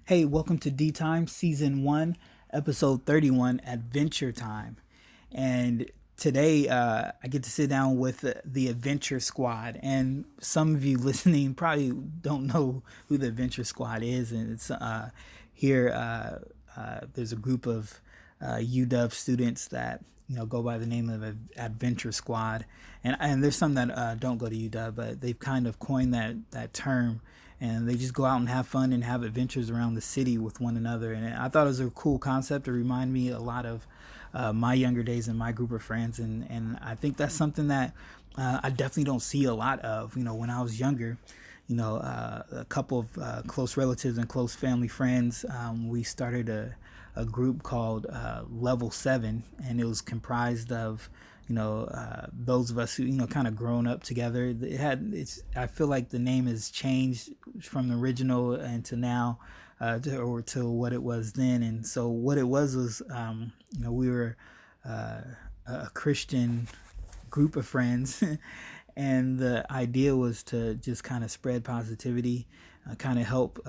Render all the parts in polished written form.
Hey, welcome to D Time Season 1, Episode 31, Adventure Time. And today I get to sit down with the Adventure Squad. And some of you listening probably don't know who the Adventure Squad is. And it's here, there's a group of UW students that go by the name of Adventure Squad, and there's some that don't go to UW, but they've kind of coined that term, and they just go out and have fun and have adventures around the city with one another. And I thought it was a cool concept to remind me a lot of my younger days and my group of friends, and I think that's something that I definitely don't see a lot of. When I was younger, a couple of close relatives and close family friends, we started a group called Level 7, and it was comprised of those of us who kind of grown up together. I feel like the name has changed from the original and to now, to what it was then. And so what it was we were a Christian group of friends, and the idea was to just kind of spread positivity, kind of help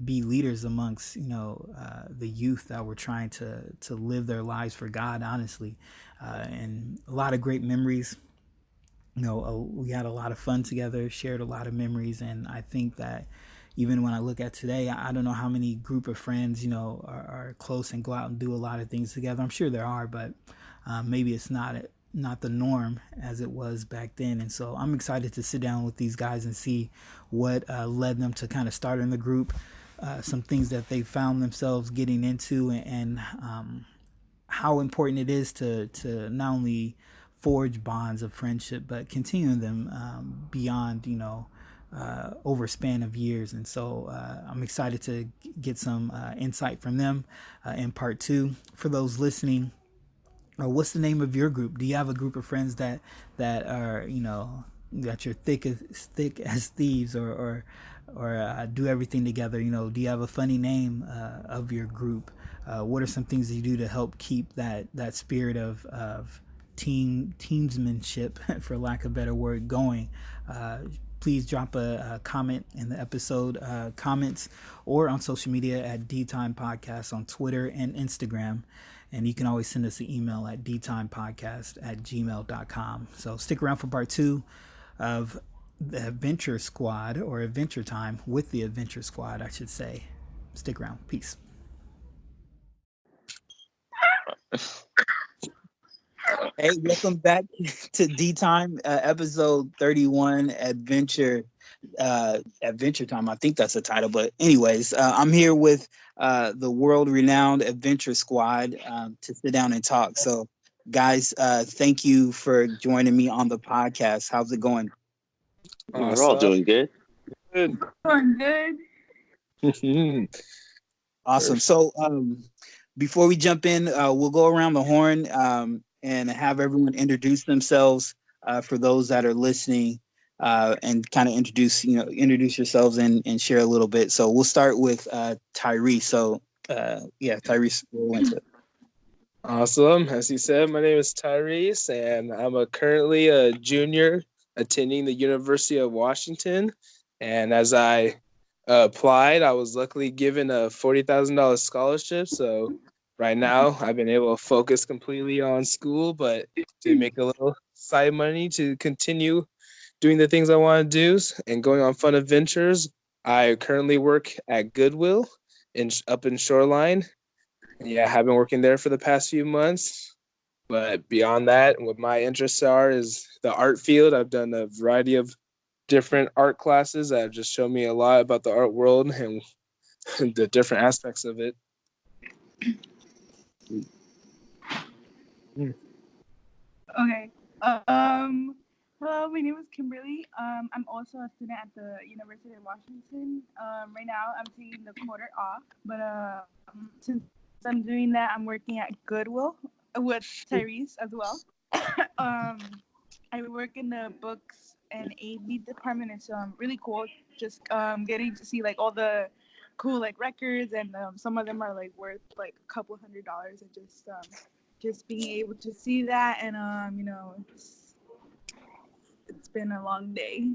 be leaders amongst the youth that were trying to live their lives for God, honestly, and a lot of great memories. We had a lot of fun together, shared a lot of memories, and I think that even when I look at today, I don't know how many group of friends are close and go out and do a lot of things together. I'm sure there are, but maybe it's not the norm as it was back then. And so I'm excited to sit down with these guys and see what led them to kind of start in the group, some things that they found themselves getting into, and how important it is to not only forge bonds of friendship but continue them beyond over a span of years. And so I'm excited to get some insight from them in part two. For those listening, what's the name of your group? Do you have a group of friends that are that you're thick as thieves, or do everything together? Do you have a funny name of your group? What are some things that you do to help keep that spirit of teamsmanship, for lack of a better word, going? Please drop a comment in the episode comments, or on social media at D Time Podcast on Twitter and Instagram. And you can always send us an email at dtimepodcast@gmail.com. So stick around for part two of the Adventure Squad, or Adventure Time with the Adventure Squad, I should say. Stick around. Peace. Hey, welcome back to D Time, episode 31, Adventure Time. I think that's the title, but anyways, I'm here with the world renowned Adventure Squad to sit down and talk. So, guys, thank you for joining me on the podcast. How's it going? We're all doing good. Good. Doing good. Awesome. So, before we jump in, we'll go around the horn and have everyone introduce themselves for those that are listening, and kind of introduce yourselves and share a little bit. So we'll start with Tyrese. So, yeah, Tyrese, roll into it. Awesome. As you said, my name is Tyrese, and currently a junior attending the University of Washington. And as I applied, I was luckily given a $40,000 scholarship. So right now, I've been able to focus completely on school, but to make a little side money to continue doing the things I want to do and going on fun adventures. I currently work at Goodwill up in Shoreline. Yeah, I've been working there for the past few months. But beyond that, what my interests are is the art field. I've done a variety of different art classes that have just shown me a lot about the art world and the different aspects of it. Okay. Hello, my name is Kimberly. I'm also a student at the University of Washington. Right now, I'm taking the quarter off, but since I'm doing that, I'm working at Goodwill with Tyrese as well. I work in the books and AV department. It's really cool. Just getting to see like all the cool like records, and some of them are like worth like a couple $100, and just being able to see that, and it's been a long day.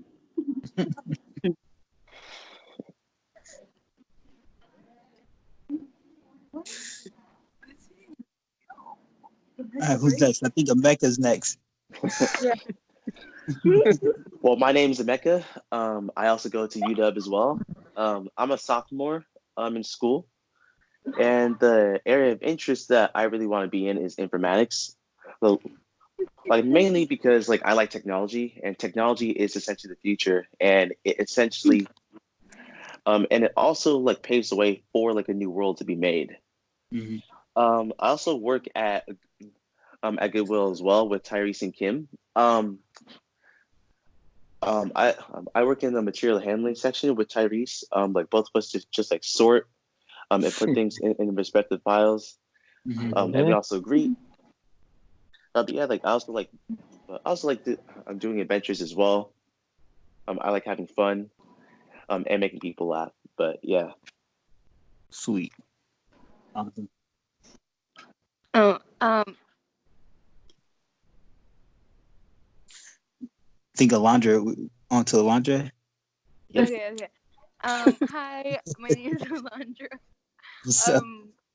Who's next? I think Emeka's next. Yeah. Well, my name's Emeka. I also go to UW as well. I'm a sophomore in school, and the area of interest that I really want to be in is informatics. Well, like mainly because like I like technology, and technology is essentially the future, and it essentially and it also like paves the way for like a new world to be made. Mm-hmm. I also work at Goodwill as well with Tyrese and Kim. I work in the material handling section with Tyrese. Like both of us just like sort and put things in respective files. Mm-hmm. And we also greet. But yeah, like I also like I'm doing adventures as well. I like having fun and making people laugh. But yeah. Sweet. Awesome. Oh, I think Alondra, on to Alondra. okay. Hi, my name is Alondra. What's up?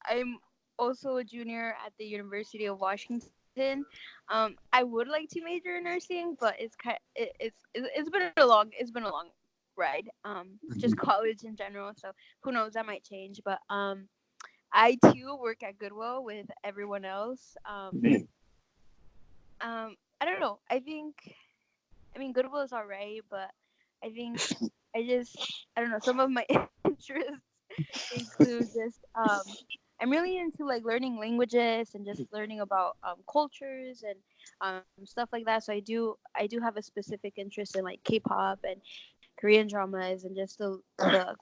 I'm also a junior at the University of Washington. I would like to major in nursing, but it's been a long ride. Just college in general. So who knows? That might change. But I too work at Goodwill with everyone else. I don't know. I mean, Goodwill is alright, but I think I don't know. Some of my interests include just I'm really into like learning languages and just learning about cultures and stuff like that. So I do have a specific interest in like K-pop and Korean dramas and just the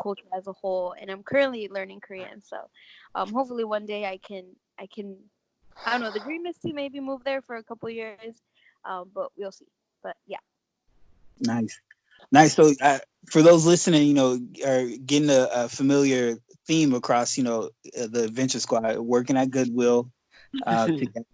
culture as a whole. And I'm currently learning Korean, so hopefully one day I can I don't know. The dream is to maybe move there for a couple years, but we'll see. But yeah. Nice. Nice. So, for those listening, are getting a familiar theme across, the Adventure Squad working at Goodwill together,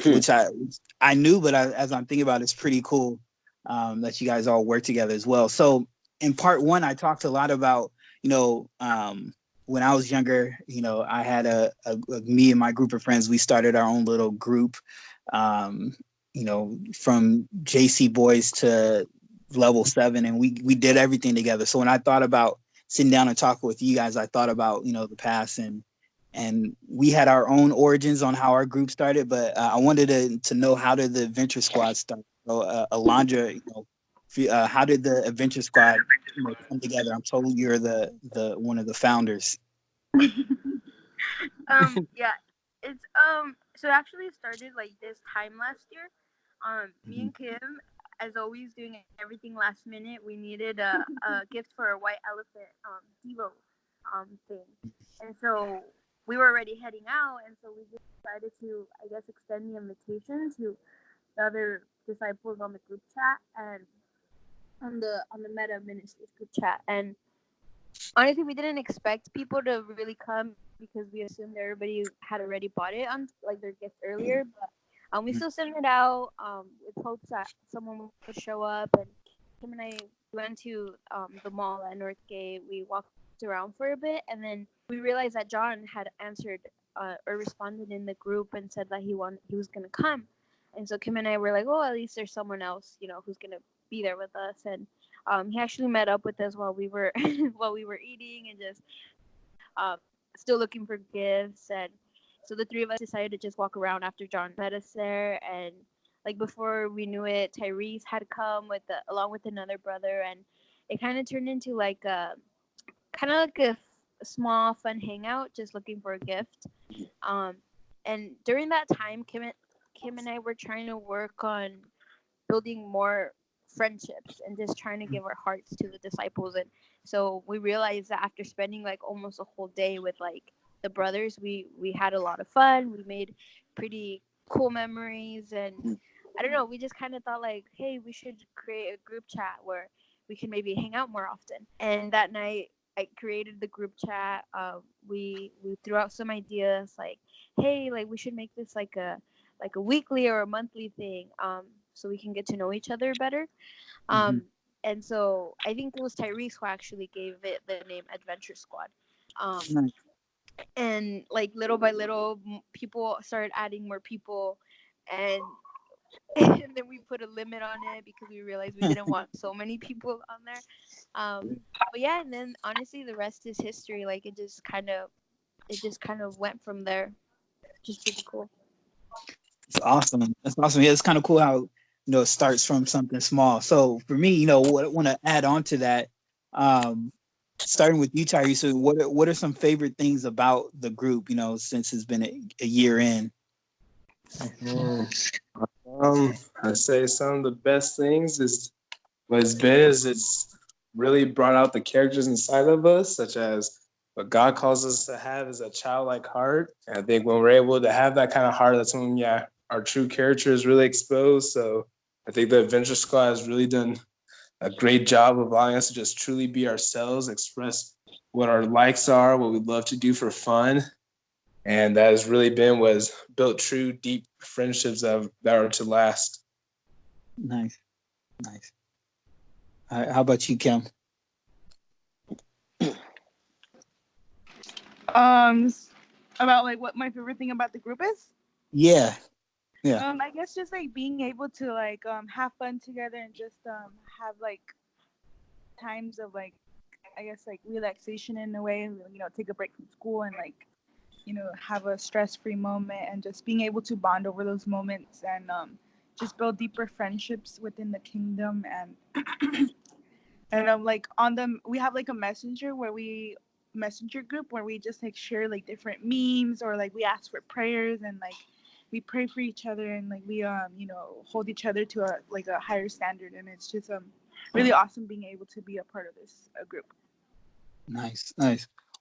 which I knew, but as I'm thinking about it, it's pretty cool that you guys all work together as well. So, in part one, I talked a lot about, when I was younger, I had me and my group of friends, we started our own little group, from JC Boys to level 7, and we did everything together. So when I thought about sitting down and talking with you guys, I thought about the past, and we had our own origins on how our group started, but I wanted to know, how did the Adventure Squad start? So Alondra, how did the Adventure Squad come together? I'm told you're the one of the founders. Yeah, it's so it actually started like this time last year. Me and Kim, as always, doing everything last minute. We needed a gift for a white elephant Devo thing, and so we were already heading out, and so we just decided to, I guess, extend the invitation to the other disciples on the group chat and on the Meta Ministries group chat. And honestly, we didn't expect people to really come because we assumed everybody had already bought it on like their gift earlier. But we still sent it out with hopes that someone would show up. And Kim and I went to the mall at Northgate. We walked around for a bit, and then we realized that John had answered or responded in the group and said that he was gonna come. And so Kim and I were like, oh, at least there's someone else, who's gonna be there with us. And he actually met up with us while we were while we were eating and just still looking for gifts. And so the three of us decided to just walk around after John met us there. And like before we knew it, Tyrese had come along with another brother, and it kind of turned into like a kind of like a small fun hangout, just looking for a gift. Um, and during that time, Kim and I were trying to work on building more friendships and just trying to give our hearts to the disciples. And so we realized that after spending like almost a whole day with like the brothers, we had a lot of fun. We made pretty cool memories. And I don't know, we just kind of thought like, hey, we should create a group chat where we can maybe hang out more often. And that night I created the group chat. We threw out some ideas like, hey, like we should make this like a weekly or a monthly thing, so we can get to know each other better. Um, and so I think it was Tyrese who actually gave it the name Adventure Squad. Um, and like little by little, people started adding more people, and and then we put a limit on it because we realized we didn't want so many people on there. But yeah, and then honestly, the rest is history. Like it just kind of went from there. Just pretty cool. It's awesome. That's awesome. Yeah, it's kind of cool how it starts from something small. So for me, what I want to add on to that, um, starting with you, Tyree. So what are some favorite things about the group? Since it's been a year in. I'd say some of the best things is what it's been is it's really brought out the characters inside of us, such as what God calls us to have is a childlike heart. And I think when we're able to have that kind of heart, that's when our true character is really exposed. So I think the Adventure Squad has really done a great job of allowing us to just truly be ourselves, express what our likes are, what we love to do for fun. And that has really been what has built true, deep friendships that are to last. Nice. All right, how about you, Kim? About like what my favorite thing about the group is. Yeah. I guess just like being able to like have fun together and just have like times of like I guess like relaxation in a way, take a break from school and like have a stress-free moment and just being able to bond over those moments and just build deeper friendships within the kingdom and like on them we have like a messenger group where we just like share like different memes or like we ask for prayers and like we pray for each other and like we hold each other to a higher standard and it's just really awesome being able to be a part of this group. Nice.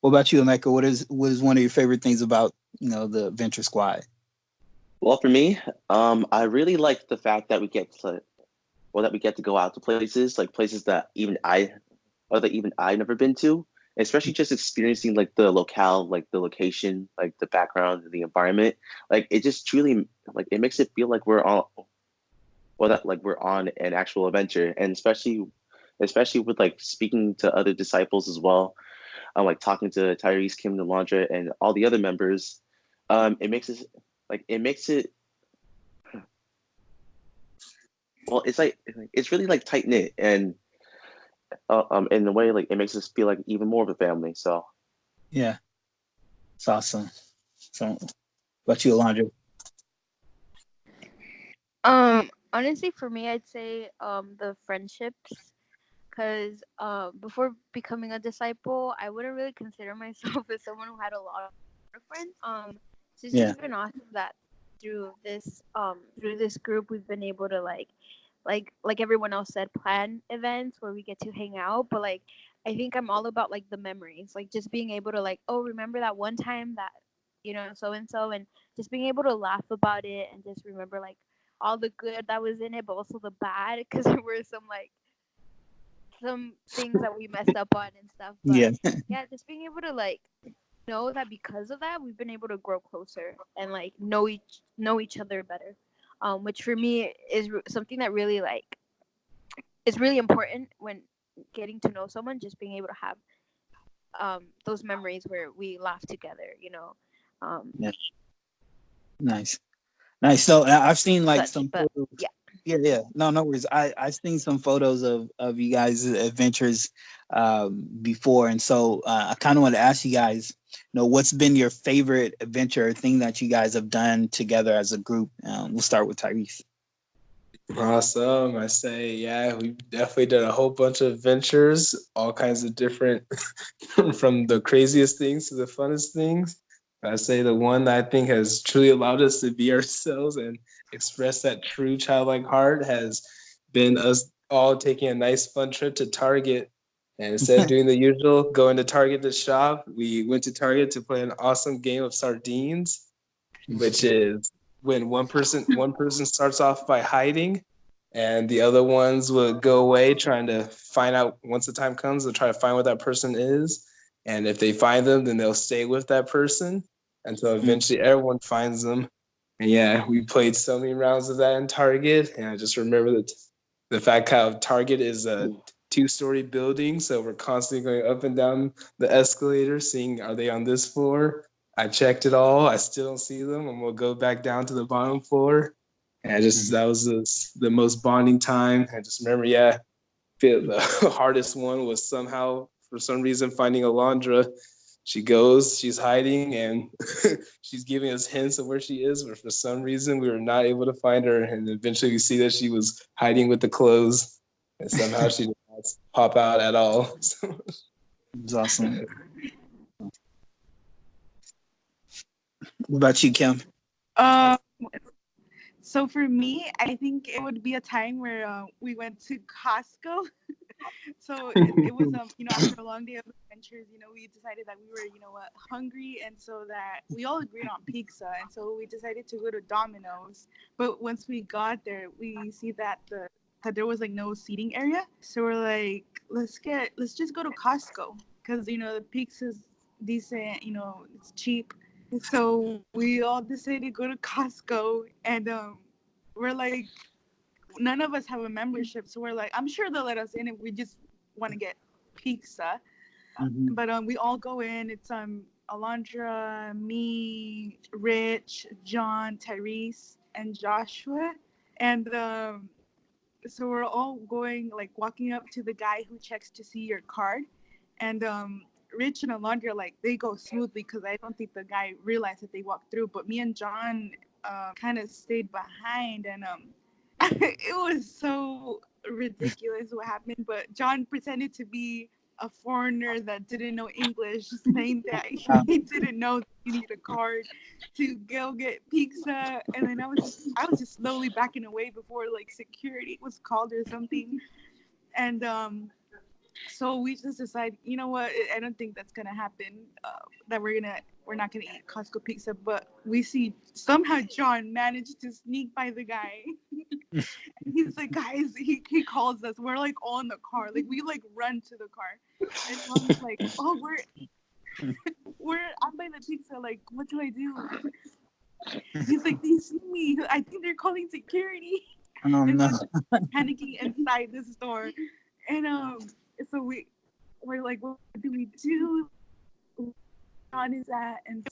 What about you, Emeka? What is one of your favorite things about the Adventure Squad? Well, for me, I really like the fact that we get to go out to places like places that even I never been to, especially just experiencing like the locale, like the location, like the background, the environment. Like it just truly like it makes it feel like we're on an actual adventure, and especially with like speaking to other disciples as well. Like talking to Tyrese, Kim, Delandra, and all the other members. It makes it well. It's really like tight knit, and in a way like it makes us feel like even more of a family. So yeah, it's awesome. So, what about you, Alondra? Honestly, for me, I'd say the friendships, because before becoming a disciple, I wouldn't really consider myself as someone who had a lot of friends. So it's Yeah. just been awesome that through this group we've been able to like everyone else said, plan events where we get to hang out. But like I think I'm all about like the memories, like just being able to like, oh, remember that one time that so and so, and just being able to laugh about it and just remember like all the good that was in it, but also the bad, because there were some things that we messed up on and stuff. But Yeah. yeah, just being able to like know that because of that we've been able to grow closer and like know each other better, which for me is something that really like is really important when getting to know someone. Just being able to have those memories where we laugh together. Yeah. Nice. So I've seen like Such, some but photos. yeah. Yeah. No worries. I've seen some photos of you guys' adventures before, and so I kind of want to ask you guys, what's been your favorite adventure or thing that you guys have done together as a group? We'll start with Tyrese. Awesome. I say, yeah, we've definitely done a whole bunch of adventures, all kinds of different, from the craziest things to the funnest things. I say the one that I think has truly allowed us to be ourselves and express that true childlike heart has been us all taking a nice fun trip to Target. And instead of doing the usual, going to Target to shop, we went to Target to play an awesome game of sardines, which is when one person starts off by hiding and the other ones would go away trying to find out, once the time comes, they'll try to find what that person is. And if they find them, then they'll stay with that person until eventually everyone finds them. And yeah, we played so many rounds of that in Target. And I just remember the fact how Target is a 2-story building. So we're constantly going up and down the escalator, seeing, are they on this floor? I checked it all. I still don't see them. And we'll go back down to the bottom floor. And that was the most bonding time. I just remember, the hardest one was somehow, for some reason, finding Alondra. She's hiding, and she's giving us hints of where she is, but for some reason we were not able to find her. And eventually we see that she was hiding with the clothes, and somehow she did not pop out at all. It was awesome. What about you, Kim? So for me, I think it would be a time where we went to Costco. So it was after a long day of adventures, we decided that we were hungry, and so that we all agreed on pizza, and so we decided to go to Domino's. But once we got there, we see that there was like no seating area, so we're like, let's just go to Costco, because the pizza's decent, it's cheap. So we all decided to go to Costco, and we're like, none of us have a membership, so we're like, I'm sure they'll let us in if we just want to get pizza. Mm-hmm. But we all go in. It's Alondra, me, Rich, John, Tyrese, and Joshua, and so we're all going, like, walking up to the guy who checks to see your card, and Rich and Alondra, like, they go smoothly because I don't think the guy realized that they walked through, but me and John kind of stayed behind, and it was so ridiculous what happened, but John pretended to be a foreigner that didn't know English, saying that he didn't know that you need a card to go get pizza, and then I was just slowly backing away before like security was called or something, and so we just decided, you know what, I don't think that's gonna happen, that we're not gonna eat Costco pizza, but we see somehow John managed to sneak by the guy. He's like, guys, he calls us. We're like all in the car. Like we like run to the car. And John's like, oh, I'm by the pizza. Like, what do I do? He's like, they see me. I think they're calling security. Oh, and no. we're panicking inside the store. And so we're like, what do we do? John is at, and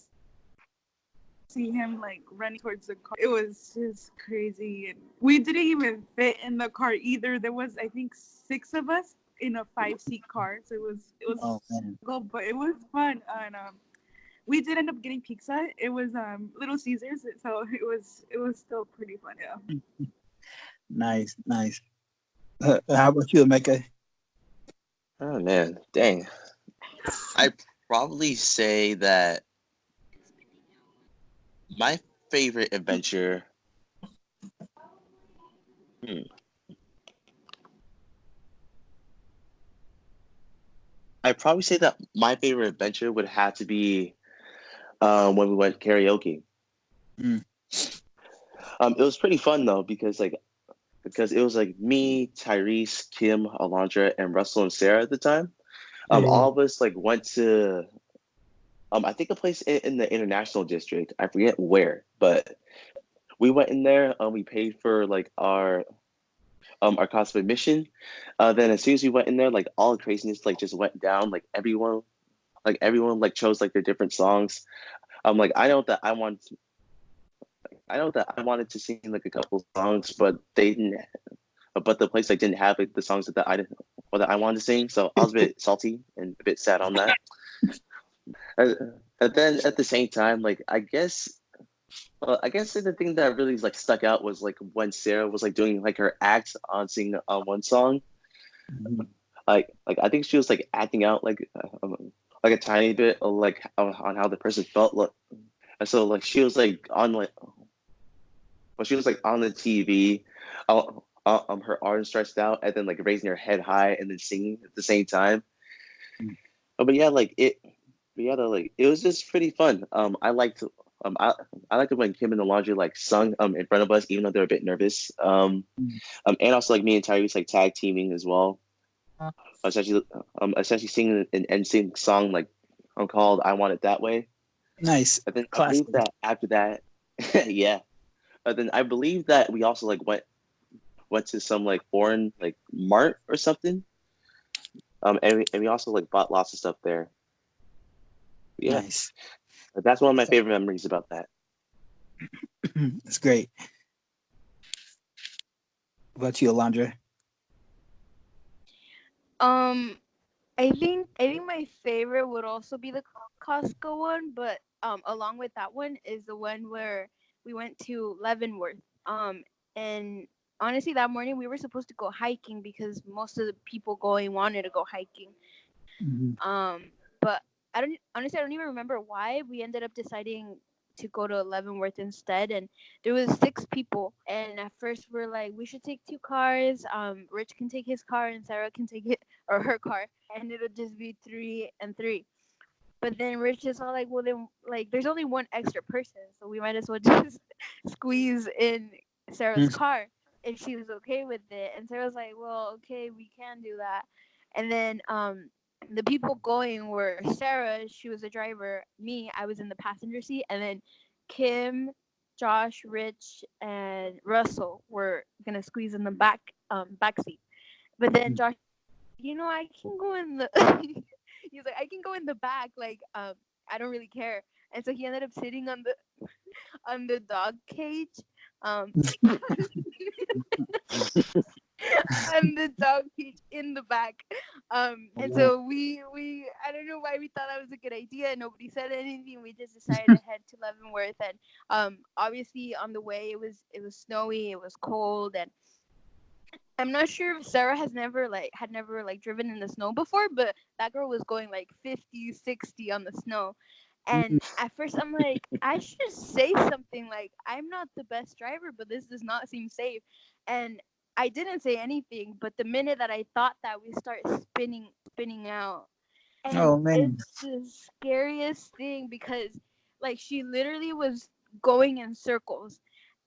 see him like running towards the car. It was just crazy, and we didn't even fit in the car either. There was, I think, 6 of us in a 5-seat car, so it was Oh, man. but it was fun. And we did end up getting pizza. It was Little Caesars, so it was still pretty fun. Yeah. Nice. How about you, Emeka? Oh man, dang. I'd probably say that my favorite adventure. I'd probably say that my favorite adventure would have to be when we went karaoke. Mm. It was pretty fun though because it was like me, Tyrese, Kim, Alondra, and Russell and Sarah at the time. All of us like went to I think a place in the international district. I forget where, but we went in there. We paid for like our cost of admission. Then as soon as we went in there, like all the craziness like just went down. Everyone like chose like their different songs. Like I know that I wanted to sing like a couple songs, but they didn't. But the place like didn't have like the songs that I wanted to sing, so I was a bit salty and a bit sad on that. And then at the same time, like I guess the thing that really like stuck out was like when Sarah was like doing like her act on singing one song. Mm-hmm. Like I think she was like acting out like a tiny bit of, like on how the person felt. Like, and so like she was like on like when she was like on the TV, her arms stretched out and then like raising her head high and then singing at the same time. Mm. But yeah, it was just pretty fun. I liked it when Kim and the Laundry like sung in front of us, even though they were a bit nervous. And also like me and Tyrese like tag teaming as well. Essentially singing an NSYNC song like called "I Want It That Way." Nice. And then I Classic. believe that after that, yeah. But then I believe that we also like went to some like foreign like mart or something. And we also like bought lots of stuff there. Yeah. Nice. That's one of my favorite memories about that. That's great. What about you, Alondra? Um, I think my favorite would also be the Costco one, but along with that one is the one where we went to Leavenworth. And honestly, that morning we were supposed to go hiking because most of the people going wanted to go hiking. Mhm. But I don't even remember why we ended up deciding to go to Leavenworth instead. And there was 6 people, and at first we're like, we should take 2 cars. Rich can take his car, and Sarah can take it or her car, and it'll just be 3 and 3. But then Rich is all like, well, then, like, there's only one extra person, so we might as well just squeeze in Sarah's car. And she was okay with it. And Sarah was like, well, okay, we can do that. And then the people going were Sarah, she was the driver, me, I was in the passenger seat, and then Kim, Josh, Rich, and Russell were gonna squeeze in the back seat. But then Josh was like, I can go in the. He was like, I can go in the back. Like, I don't really care. And so he ended up sitting on the dog cage. Um, on the dog cage in the back. And so we I don't know why we thought that was a good idea. Nobody said anything. We just decided to head to Leavenworth, and obviously on the way it was snowy, it was cold, and I'm not sure if Sarah had never like driven in the snow before, but that girl was going like 50, 60 on the snow. And at first I'm like, I should say something like, I'm not the best driver, but this does not seem safe. And I didn't say anything, but the minute that I thought that, we start spinning out. And Oh man. it's the scariest thing because like she literally was going in circles,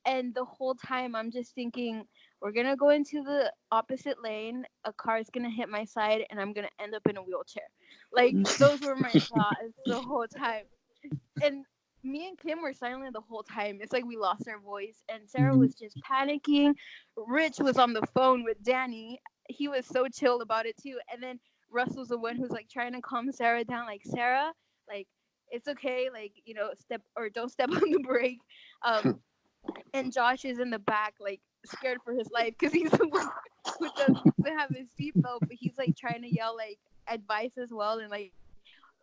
and the whole time I'm just thinking, we're gonna go into the opposite lane, a car is gonna hit my side, and I'm gonna end up in a wheelchair. Like, those were my thoughts the whole time. And me and Kim were silent the whole time. It's like we lost our voice, and Sarah Mhm. was just panicking. Rich was on the phone with Danny. He was so chill about it too. And then Russ was the one who's like trying to calm Sarah down, like, Sarah, like, it's okay, like, step or don't step on the brake. And Josh is in the back, like, scared for his life because he's the one who doesn't have his seatbelt, but he's like trying to yell like advice as well. And like,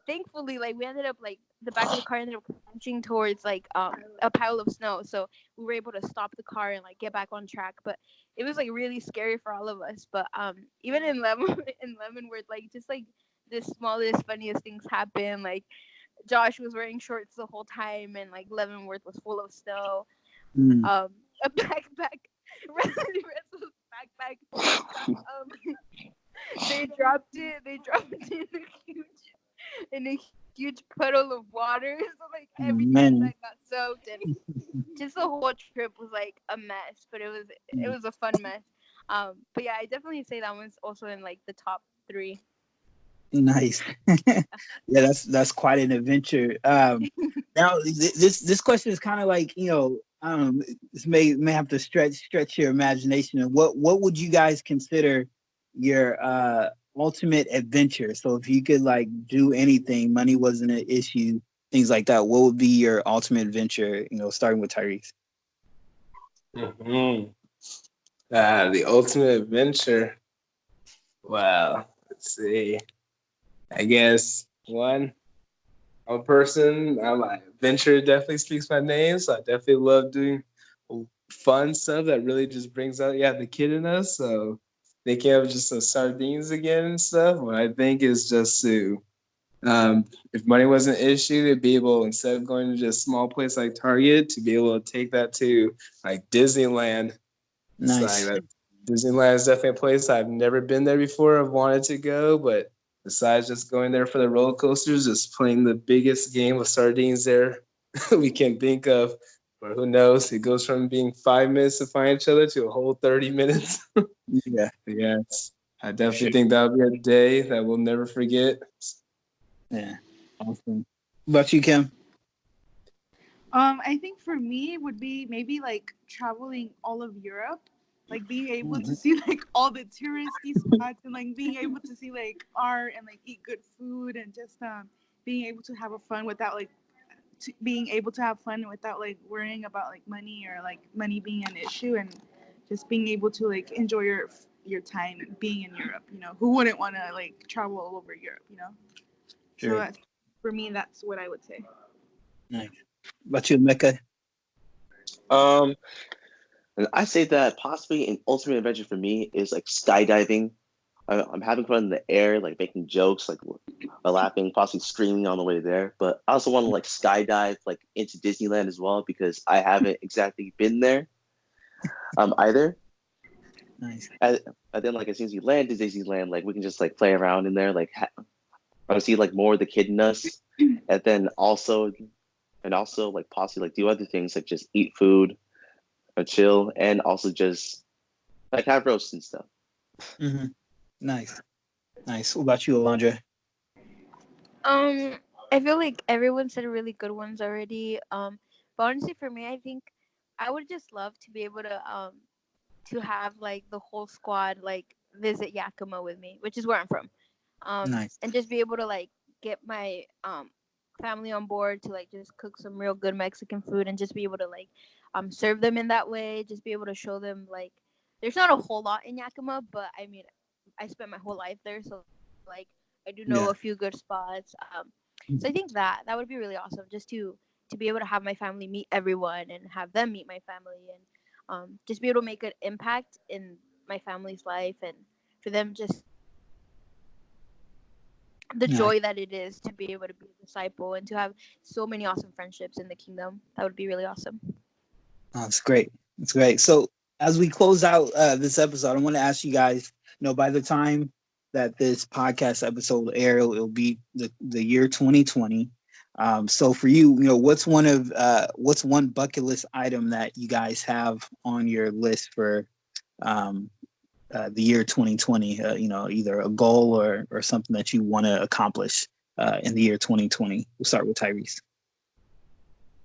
thankfully, like, we ended up like the back of the car ended up crashing towards like a pile of snow, so we were able to stop the car and like get back on track. But it was like really scary for all of us. But even in in Leavenworth, like, just like the smallest funniest things happen. Like, Josh was wearing shorts the whole time, and like Leavenworth was full of snow. Mm. A backpack, Russell's backpack. They dropped it. They dropped it in a huge puddle of water. So like everything inside Man. got soaked, and just the whole trip was like a mess. But it was a fun mess. But yeah, I definitely say that one's also in like the top 3. Nice. Yeah, that's quite an adventure. Now this question is kind of like, this may have to stretch your imagination. And what would you guys consider your ultimate adventure? So if you could like do anything, money wasn't an issue, things like that, what would be your ultimate adventure? Starting with Tyrese. Mm-hmm. The ultimate adventure. Wow. Let's see. I guess one. I'm a person. Adventure definitely speaks my name, so I definitely love doing fun stuff that really just brings out the kid in us. So thinking of just some sardines again and stuff. What I think is just to if money wasn't an issue, to be able, instead of going to just a small place like Target, to be able to take that to like Disneyland. It's like Nice. that. Disneyland is definitely a place I've never been there before. I've wanted to go, but besides just going there for the roller coasters, just playing the biggest game of sardines there we can think of. Or who knows? It goes from being 5 minutes to find each other to a whole 30 minutes. Yeah. Yes, I definitely think that'll be a day that we'll never forget. Yeah. Awesome. What about you, Kim? I think for me it would be maybe like traveling all of Europe, like being able to see like all the touristy spots, and like being able to see like art and like eat good food, and just being able to have a fun without like being able to have fun without like worrying about like money, or like money being an issue, and just being able to like enjoy your time being in Europe. Who wouldn't want to like travel all over Europe. So Sure. for me, that's what I would say. Nice. What about you, Mecca? Um, and I say that possibly an ultimate adventure for me is like skydiving. I'm having fun in the air, like making jokes, like laughing, possibly screaming on the way there. But I also want to like skydive like into Disneyland as well because I haven't exactly been there either. Nice. And then like as soon as we land in Disneyland, like we can just like play around in there, like I see like more of the kid in us, and then also like possibly like do other things like just eat food or chill, and also just like have roasts and stuff. Mm-hmm. Nice. Nice. What about you, Alondra? Um, I feel like everyone said really good ones already. But honestly, for me, I think I would just love to be able to have like the whole squad like visit Yakima with me, which is where I'm from. Nice. And just be able to like get my family on board to like just cook some real good Mexican food and just be able to like serve them in that way. Just be able to show them like there's not a whole lot in Yakima, but I mean, I spent my whole life there, so like I do know a few Yeah. good spots. So I think that would be really awesome, just to be able to have my family meet everyone and have them meet my family and just be able to make an impact in my family's life and for them just the Nice. joy that it is to be able to be a disciple and to have so many awesome friendships in the kingdom. That would be really awesome. Oh, that's great. That's great. So as we close out this episode, I want to ask you guys, by the time that this podcast episode will air, it'll be the year 2020. So for you, what's one bucket list item that you guys have on your list for um, the year 2020? Either a goal or something that you want to accomplish in the year 2020. We'll start with Tyrese.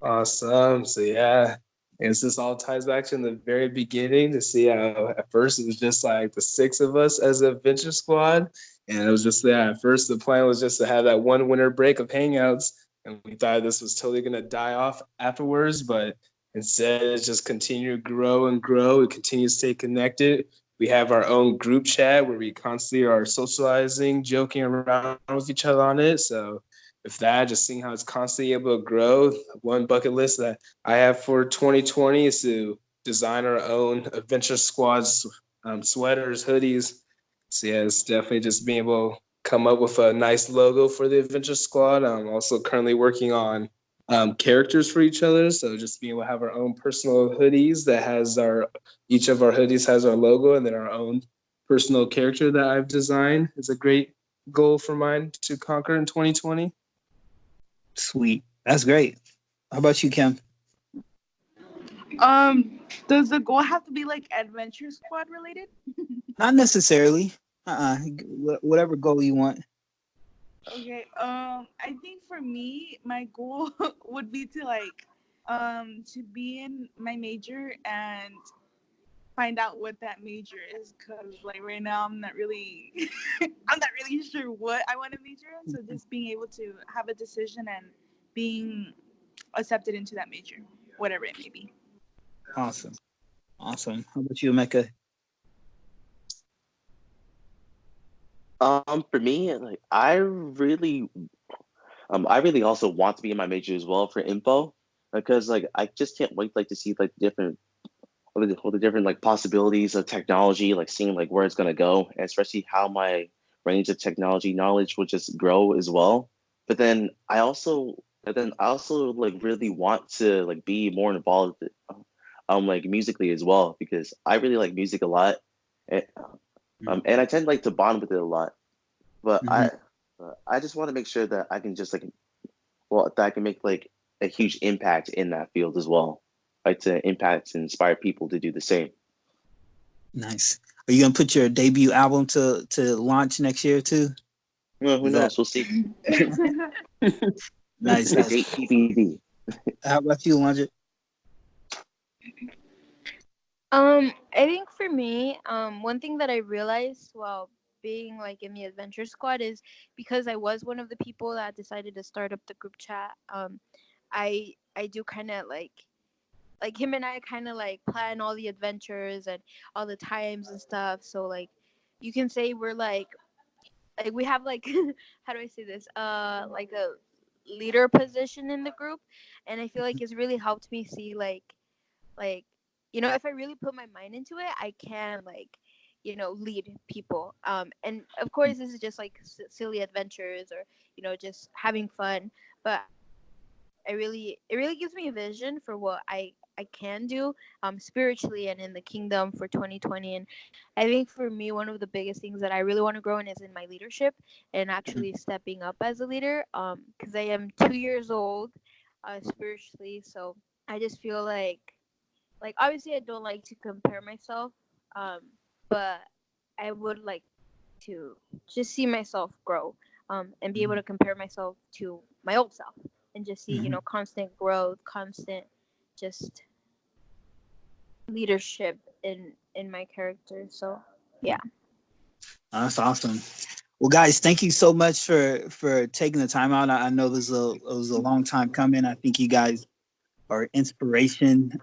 Awesome. So yeah, I guess this all ties back to in the very beginning to see how at first it was just like the six of us as a venture squad. And it was just at first the plan was just to have that one winter break of hangouts. And we thought this was totally gonna die off afterwards, but instead it's just continue to grow and grow. We continue to stay connected. We have our own group chat where we constantly are socializing, joking around with each other on it. So with that, just seeing how it's constantly able to grow. One bucket list that I have for 2020 is to design our own Adventure Squad sweaters, hoodies. So yeah, it's definitely just being able to come up with a nice logo for the Adventure Squad. I'm also currently working on characters for each other. So just being able to have our own personal hoodies that has each of our hoodies has our logo and then our own personal character that I've designed is a great goal for mine to conquer in 2020. Sweet. That's great. How about you, Kim? Does the goal have to be like Adventure Squad related? Not necessarily. Whatever goal you want. Okay. I think for me, my goal would be to like, to be in my major and find out what that major is. Cause like right now, I'm not really, I'm not really sure what I want to major in. So just being able to have a decision and being accepted into that major, whatever it may be. Awesome. Awesome. How about you, Mecca? For me, like I really also want to be in my major as well for info because like I just can't wait like to see like all the different like possibilities of technology, like seeing like where it's gonna go, and especially how my range of technology knowledge will just grow as well. But then I also like really want to like be more involved like musically as well because I really like music a lot. And, and I tend like to bond with it a lot. But Mm-hmm. I just want to make sure that I can just like that I can make like a huge impact in that field as well, like to impact and inspire people to do the same. Nice. Are you gonna put your debut album to launch next year too? Well, who Is that knows? We'll see. nice? The Nice. date TBD. How about you, Alondra? I think for me, one thing that I realized while being like in the adventure squad is because I was one of the people that decided to start up the group chat. I do kind of like like him and I kind of like plan all the adventures and all the times and stuff. So like you can say we're like we have like how do I say this? Like a leader position in the group, and I feel like it's really helped me see like if I really put my mind into it, I can like lead people. And of course this is just like silly adventures or just having fun, but it really gives me a vision for what I can do spiritually and in the kingdom for 2020. And I think for me one of the biggest things that I really want to grow in is in my leadership and actually stepping up as a leader, because I am 2 years old spiritually. So I just feel like obviously I don't like to compare myself, um but I would like to just see myself grow, and be able to compare myself to my old self and just see constant growth, constant just leadership in my character. So yeah. That's awesome. Well, guys, thank you so much for taking the time out. I know it was a long time coming. I think you guys are inspiration,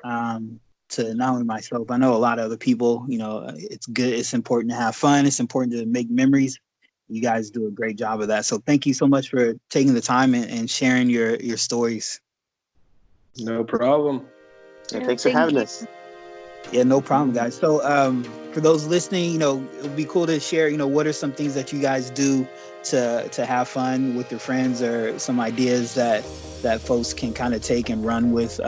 to not only myself. I know a lot of other people. It's good. It's important to have fun. It's important to make memories. You guys do a great job of that. So thank you so much for taking the time and sharing your stories. No problem. Yeah, thanks for having us. Yeah, no problem, guys. So for those listening, it would be cool to share, what are some things that you guys do to have fun with your friends, or some ideas that folks can kind of take and run with,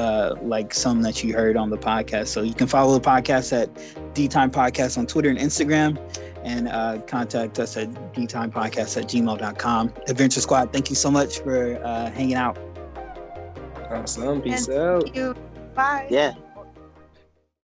like some that you heard on the podcast. So you can follow the podcast at D-Time Podcast on Twitter and Instagram, and contact us at dtimepodcast@gmail.com. Adventure Squad, thank you so much for hanging out. Awesome. Peace And out. thank you. Bye. Yeah.